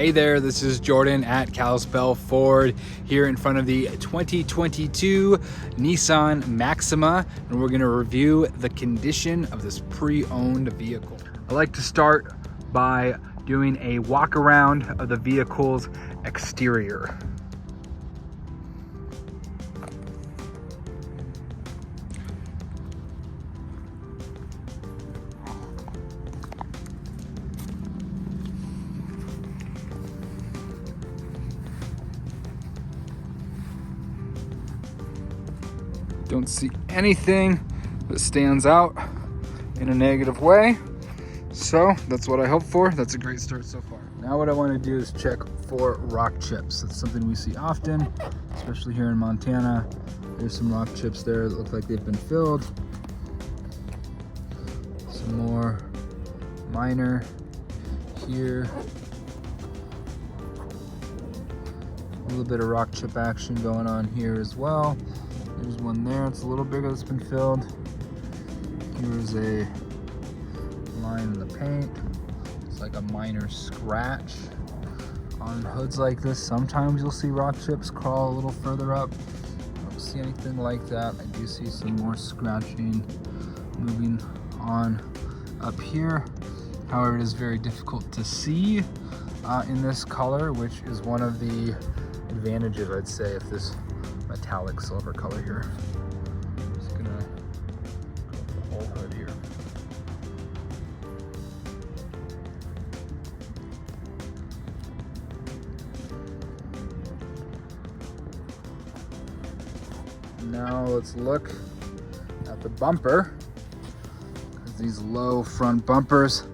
Hey there, this is Jordan at Kalispell Ford here in front of the 2022 Nissan Maxima, and we're going to review the condition of this pre-owned vehicle. I like to start by doing a walk around of the vehicle's exterior. Don't see anything that stands out in a negative way. So that's what I hope for. That's a great start so far. Now what I want to do is check for rock chips. That's something we see often, especially here in Montana. There's some rock chips there that look like they've been filled. Some more minor here. A little bit of rock chip action going on here as well. There's one there, it's a little bigger that's been filled. Here's a line in the paint. It's like a minor scratch. On hoods like this, sometimes you'll see rock chips crawl a little further up. I don't see anything like that. I do see some more scratching moving on up here. However, it is very difficult to see in this color, which is one of the advantages, I'd say, of this metallic silver color here. Just gonna go for the whole hood here. Now let's look at the bumper, because these low front bumpers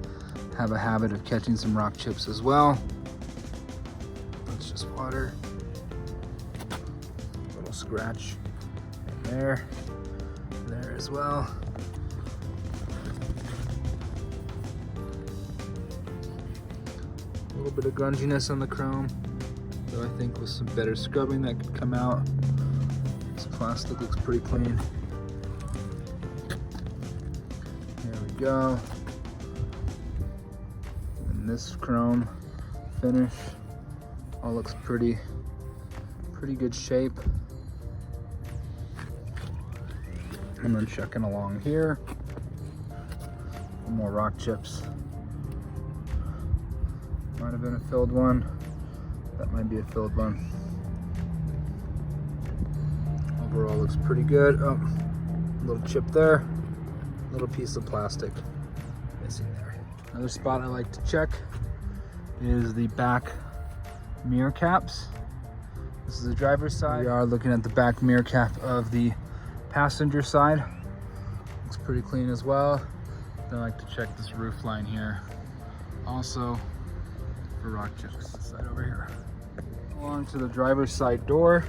have a habit of catching some rock chips as well. That's just water. Scratch in there as well. A little bit of grunginess on the chrome, so I think with some better scrubbing that could come out. This plastic looks pretty clean. There we go. And this chrome finish all looks pretty good shape. And then checking along here, more rock chips. Might have been a filled one. That might be a filled one. Overall looks pretty good. Oh, little chip there, little piece of plastic missing there. Another spot I like to check is the back mirror caps. This is the driver's side. We are looking at the back mirror cap of the passenger side. Looks pretty clean as well. Then I like to check this roof line here. Also for rock chips. This side over here. Along to the driver's side door.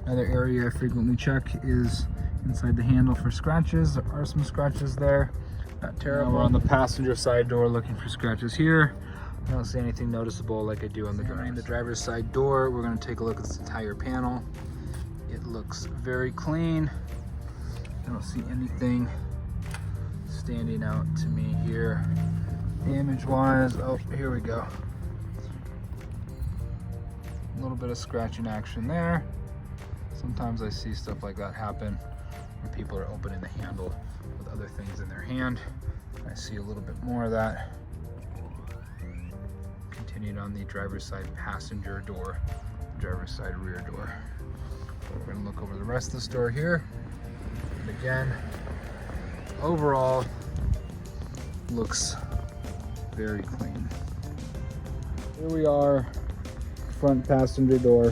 Another area I frequently check is inside the handle for scratches. There are some scratches there. Not terrible. Now we're on the passenger side door looking for scratches here. I don't see anything noticeable like I do on the driver's side door. We're going to take a look at this entire panel. It looks very clean. I don't see anything standing out to me here. Damage wise, oh, here we go. A little bit of scratching action there. Sometimes I see stuff like that happen when people are opening the handle with other things in their hand. I see a little bit more of that. Continued on the driver's side passenger door, driver's side rear door. We're going to look over the rest of the store here. And again, overall, looks very clean. Here we are, front passenger door.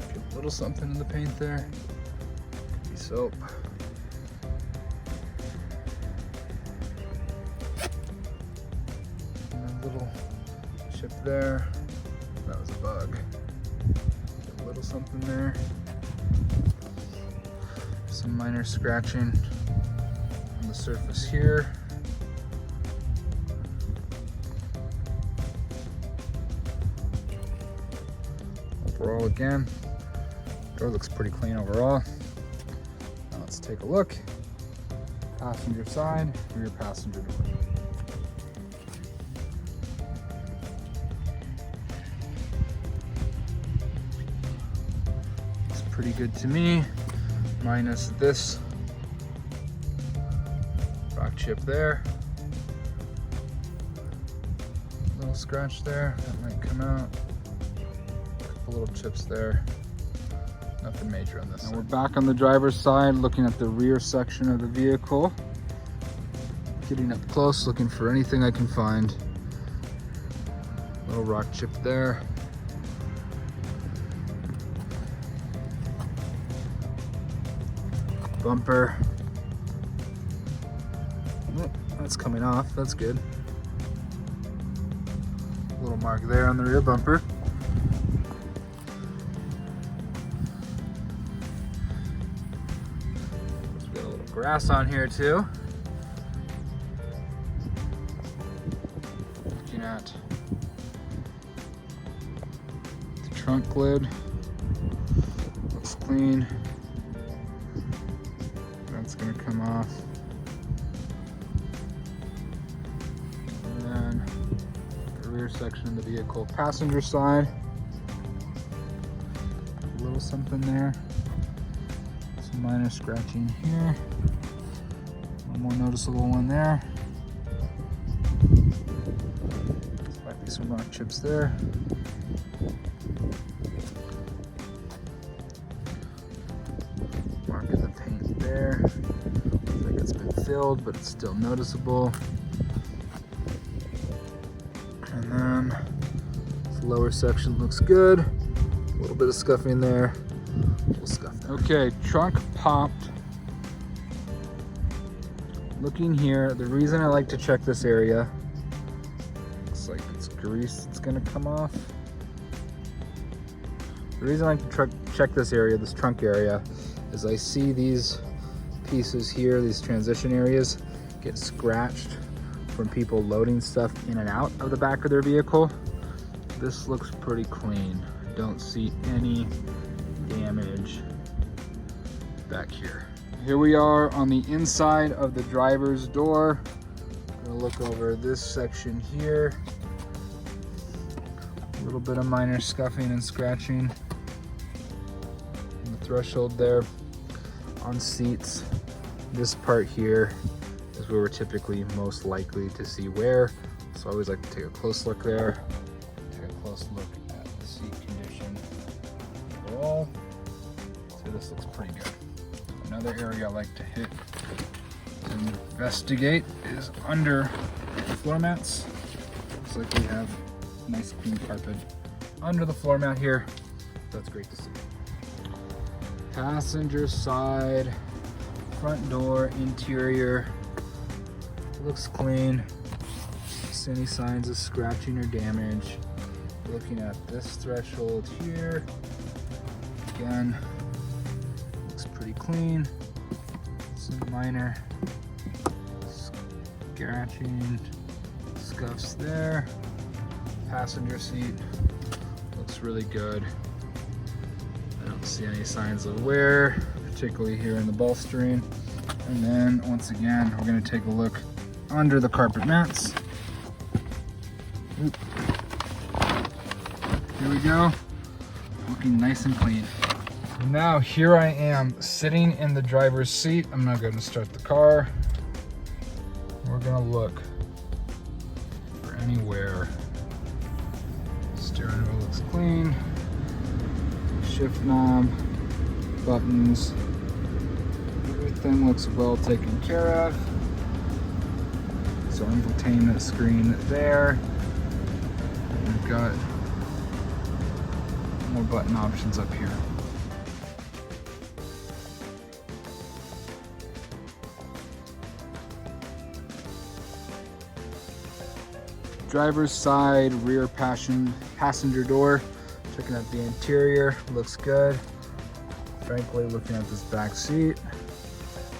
Get a little something in the paint there. Could be soap. And a little chip there. That was a bug. A little something there. Some minor scratching on the surface here. Overall, again, door looks pretty clean overall. Now let's take a look. Passenger side, rear passenger door. pretty good to me, minus this rock chip there. Little scratch there, that might come out. A couple little chips there. Nothing major on this. Now we're back on the driver's side, looking at the rear section of the vehicle. Getting up close, looking for anything I can find. Little rock chip there. Bumper. Oh, that's coming off, that's good. Little mark there on the rear bumper. We got a little grass on here too. Looking at the trunk lid. Looks clean. That's gonna come off. And then the rear section of the vehicle, passenger side. A little something there. Some minor scratching here. One more noticeable one there. Might be some rock chips there. Mark in the paint there. Looks like it's been filled, but it's still noticeable. And then this lower section looks good. A little bit of scuffing there. Little scuff there. Okay, trunk popped. Looking here, the reason I like to check this area, looks like it's grease that's gonna come off. The reason I like to check this area, this trunk area, is I see these pieces here, these transition areas, get scratched from people loading stuff in and out of the back of their vehicle. This looks pretty clean. I don't see any damage back here. Here we are on the inside of the driver's door. I'm gonna look over this section here. A little bit of minor scuffing and scratching on the threshold there. On seats, this part here is where we're typically most likely to see wear. So I always like to take a close look there. Take a close look at the seat condition overall. So this looks pretty good. Another area I like to hit and investigate is under the floor mats. Looks like we have nice clean carpet under the floor mat here. That's great to see. Passenger side, front door, interior, looks clean. Don't see any signs of scratching or damage. Looking at this threshold here, again, looks pretty clean. Some minor scratching, scuffs there. Passenger seat looks really good. I don't see any signs of wear, particularly here in the bolstering. And then once again, we're going to take a look under the carpet mats. Oop. Here we go, looking nice and clean. Now here I am sitting in the driver's seat. I'm not going to start the car. We're going to look for any wear. Steering wheel looks clean. Shift knob, buttons, everything looks well taken care of. So infotainment screen there. We've got more button options up here. Driver's side, rear passenger door. Checking out the interior, looks good. Frankly, looking at this back seat,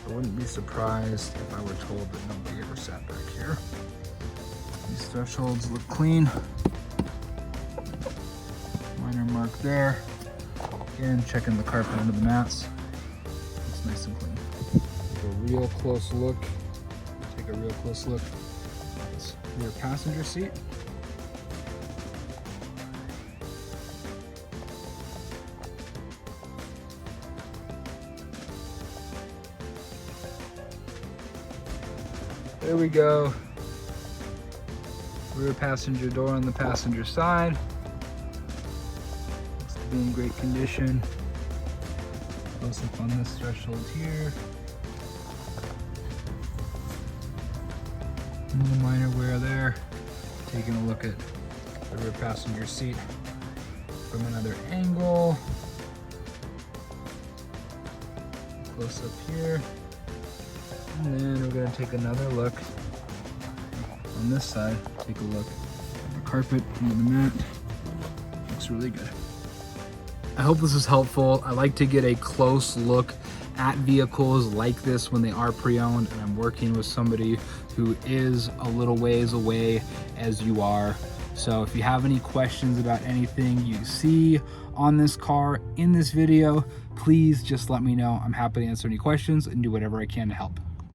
I wouldn't be surprised if I were told that nobody ever sat back here. These thresholds look clean. Minor mark there. Again, checking the carpet under the mats. Looks nice and clean. Take a real close look at this rear passenger seat. There we go. Rear passenger door on the passenger side. Looks to be in great condition. Close up on this threshold here. A little minor wear there. Taking a look at the rear passenger seat from another angle. Close up here. And then we're going to take another look on this side. Take a look at the carpet under the mat. Looks really good. I hope this is helpful. I like to get a close look at vehicles like this when they are pre-owned, and I'm working with somebody who is a little ways away as you are. So if you have any questions about anything you see on this car in this video, please just let me know. I'm happy to answer any questions and do whatever I can to help.